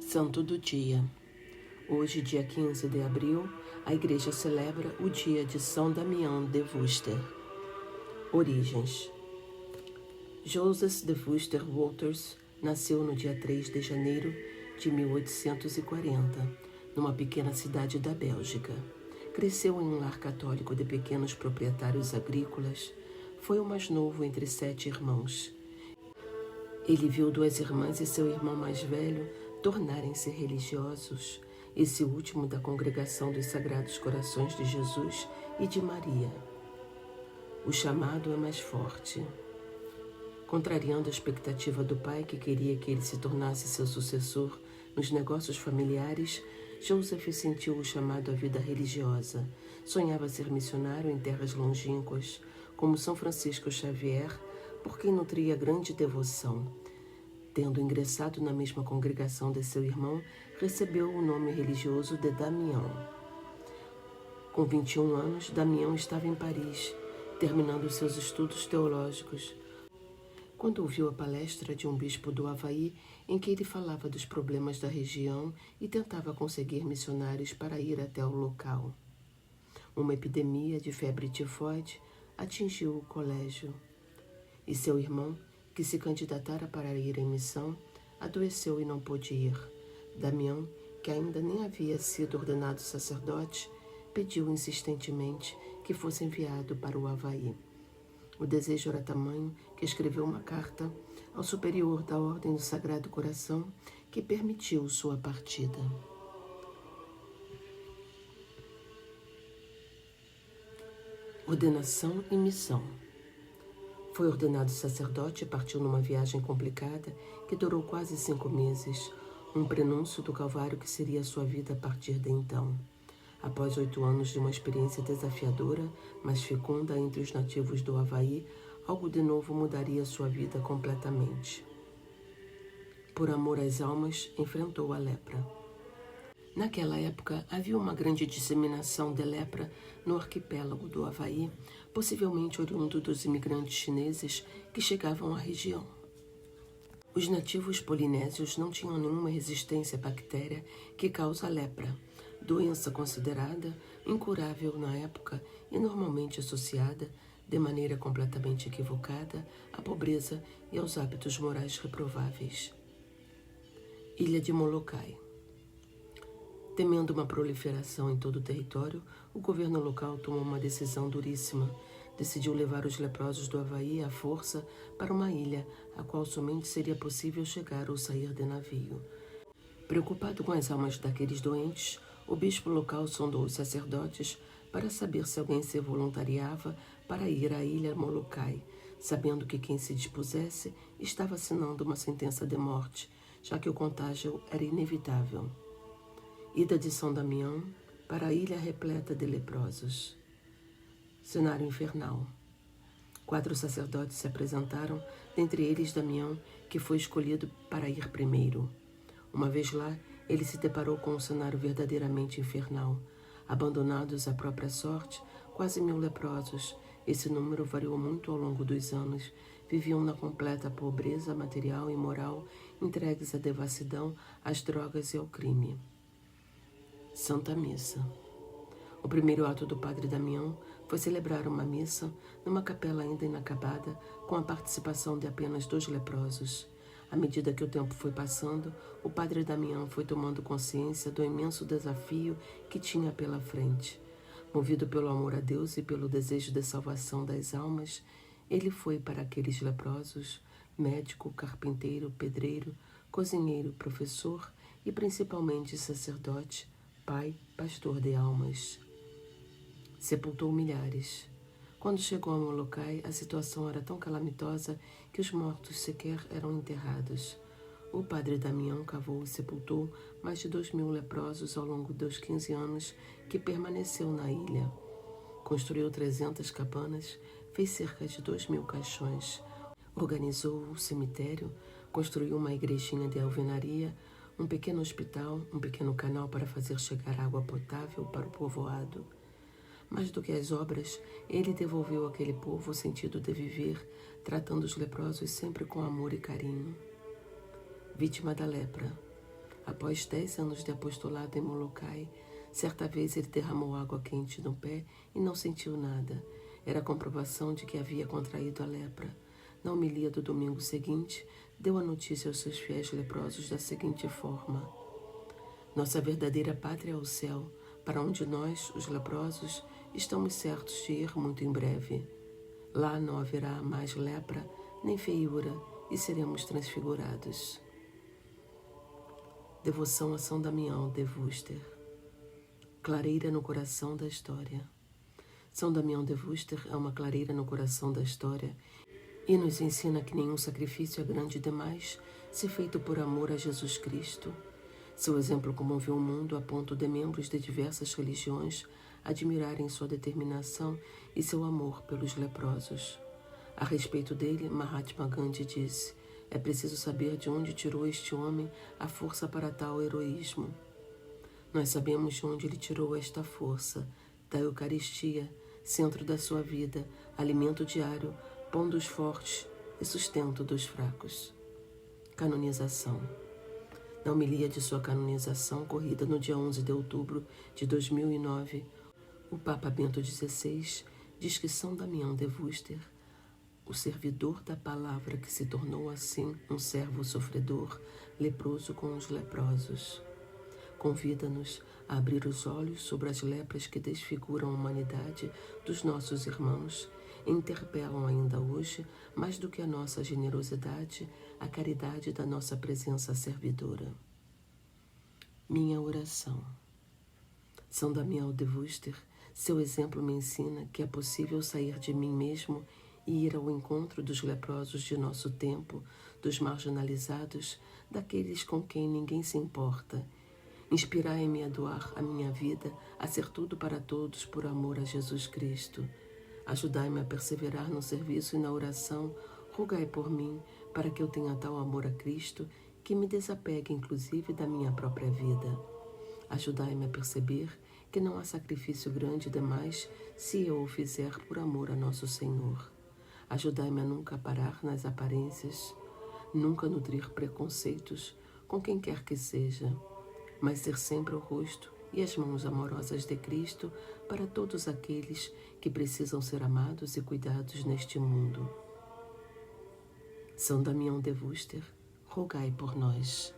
Santo do Dia. Hoje, dia 15 de abril, a Igreja celebra o dia de São Damião de Worcester. Origens. Joseph de Worcester Walters nasceu no dia 3 de janeiro de 1840, numa pequena cidade da Bélgica. Cresceu em um lar católico de pequenos proprietários agrícolas. Foi o mais novo entre 7 irmãos. Ele viu 2 irmãs e seu irmão mais velho tornarem-se religiosos, esse último da congregação dos Sagrados Corações de Jesus e de Maria. O chamado é mais forte. Contrariando a expectativa do pai, que queria que ele se tornasse seu sucessor nos negócios familiares, Joseph sentiu o chamado à vida religiosa. Sonhava ser missionário em terras longínquas, como São Francisco Xavier, por quem nutria grande devoção. Tendo ingressado na mesma congregação de seu irmão, recebeu o nome religioso de Damião. Com 21 anos, Damião estava em Paris, terminando seus estudos teológicos, quando ouviu a palestra de um bispo do Havaí, em que ele falava dos problemas da região e tentava conseguir missionários para ir até o local. Uma epidemia de febre tifoide atingiu o colégio, e seu irmão, que se candidatara para ir em missão, adoeceu e não pôde ir. Damião, que ainda nem havia sido ordenado sacerdote, pediu insistentemente que fosse enviado para o Havaí. O desejo era tamanho que escreveu uma carta ao superior da Ordem do Sagrado Coração, que permitiu sua partida. Ordenação e missão. Foi ordenado sacerdote e partiu numa viagem complicada que durou quase 5 meses, um prenúncio do calvário que seria a sua vida a partir de então. Após 8 anos de uma experiência desafiadora, mas fecunda entre os nativos do Havaí, algo de novo mudaria sua vida completamente. Por amor às almas, enfrentou a lepra. Naquela época, havia uma grande disseminação de lepra no arquipélago do Havaí, possivelmente oriundo dos imigrantes chineses que chegavam à região. Os nativos polinésios não tinham nenhuma resistência à bactéria que causa a lepra, doença considerada incurável na época e normalmente associada, de maneira completamente equivocada, à pobreza e aos hábitos morais reprováveis. Ilha de Molokai. Temendo uma proliferação em todo o território, o governo local tomou uma decisão duríssima. Decidiu levar os leprosos do Havaí à força para uma ilha, a qual somente seria possível chegar ou sair de navio. Preocupado com as almas daqueles doentes, o bispo local sondou os sacerdotes para saber se alguém se voluntariava para ir à ilha Molokai, sabendo que quem se dispusesse estava assinando uma sentença de morte, já que o contágio era inevitável. Ida de São Damião para a ilha repleta de leprosos. Cenário infernal. 4 sacerdotes se apresentaram, dentre eles Damião, que foi escolhido para ir primeiro. Uma vez lá, ele se deparou com um cenário verdadeiramente infernal. Abandonados à própria sorte, quase 1000 leprosos, esse número variou muito ao longo dos anos, viviam na completa pobreza material e moral, entregues à devassidão, às drogas e ao crime. Santa Missa. O primeiro ato do padre Damião foi celebrar uma missa numa capela ainda inacabada, com a participação de apenas 2 leprosos. À medida que o tempo foi passando, o padre Damião foi tomando consciência do imenso desafio que tinha pela frente. Movido pelo amor a Deus e pelo desejo de salvação das almas, ele foi para aqueles leprosos, médico, carpinteiro, pedreiro, cozinheiro, professor e principalmente sacerdote, pai, pastor de almas. Sepultou milhares. Quando chegou a Molokai, a situação era tão calamitosa que os mortos sequer eram enterrados. O padre Damião cavou e sepultou mais de 2000 leprosos ao longo dos 15 anos que permaneceu na ilha. Construiu 300 cabanas, fez cerca de 2000 caixões, organizou um cemitério, construiu uma igrejinha de alvenaria, um pequeno hospital, um pequeno canal para fazer chegar água potável para o povoado. Mais do que as obras, ele devolveu àquele povo o sentido de viver, tratando os leprosos sempre com amor e carinho. Vítima da lepra. Após 10 anos de apostolado em Molokai, certa vez ele derramou água quente no pé e não sentiu nada. Era a comprovação de que havia contraído a lepra. Na homilia do domingo seguinte, deu a notícia aos seus fiéis leprosos da seguinte forma: nossa verdadeira pátria é o céu, para onde nós, os leprosos, estamos certos de ir muito em breve. Lá não haverá mais lepra, nem feiura, e seremos transfigurados. Devoção a São Damião de Worcester. Clareira no coração da história. São Damião de Worcester é uma clareira no coração da história e nos ensina que nenhum sacrifício é grande demais se feito por amor a Jesus Cristo. Seu exemplo comoveu o mundo a ponto de membros de diversas religiões admirarem sua determinação e seu amor pelos leprosos. A respeito dele, Mahatma Gandhi disse: é preciso saber de onde tirou este homem a força para tal heroísmo. Nós sabemos de onde ele tirou esta força, da Eucaristia, centro da sua vida, alimento diário, pão dos fortes e sustento dos fracos. Canonização. Na homilia de sua canonização, ocorrida no dia 11 de outubro de 2009, o Papa Bento XVI diz que São Damião de Worcester, o servidor da palavra que se tornou assim um servo sofredor, leproso com os leprosos, convida-nos a abrir os olhos sobre as lepras que desfiguram a humanidade dos nossos irmãos e interpelam ainda hoje, mais do que a nossa generosidade, a caridade da nossa presença servidora. Minha oração. São Damião de Worcester, seu exemplo me ensina que é possível sair de mim mesmo e ir ao encontro dos leprosos de nosso tempo, dos marginalizados, daqueles com quem ninguém se importa. Inspirai-me a doar a minha vida, a ser tudo para todos por amor a Jesus Cristo. Ajudai-me a perseverar no serviço e na oração. Rogai por mim, para que eu tenha tal amor a Cristo, que me desapegue inclusive da minha própria vida. Ajudai-me a perceber que não há sacrifício grande demais se eu o fizer por amor a nosso Senhor. Ajudai-me a nunca parar nas aparências, nunca nutrir preconceitos com quem quer que seja, mas ser sempre o rosto e as mãos amorosas de Cristo para todos aqueles que precisam ser amados e cuidados neste mundo. São Damião de Worcester, rogai por nós.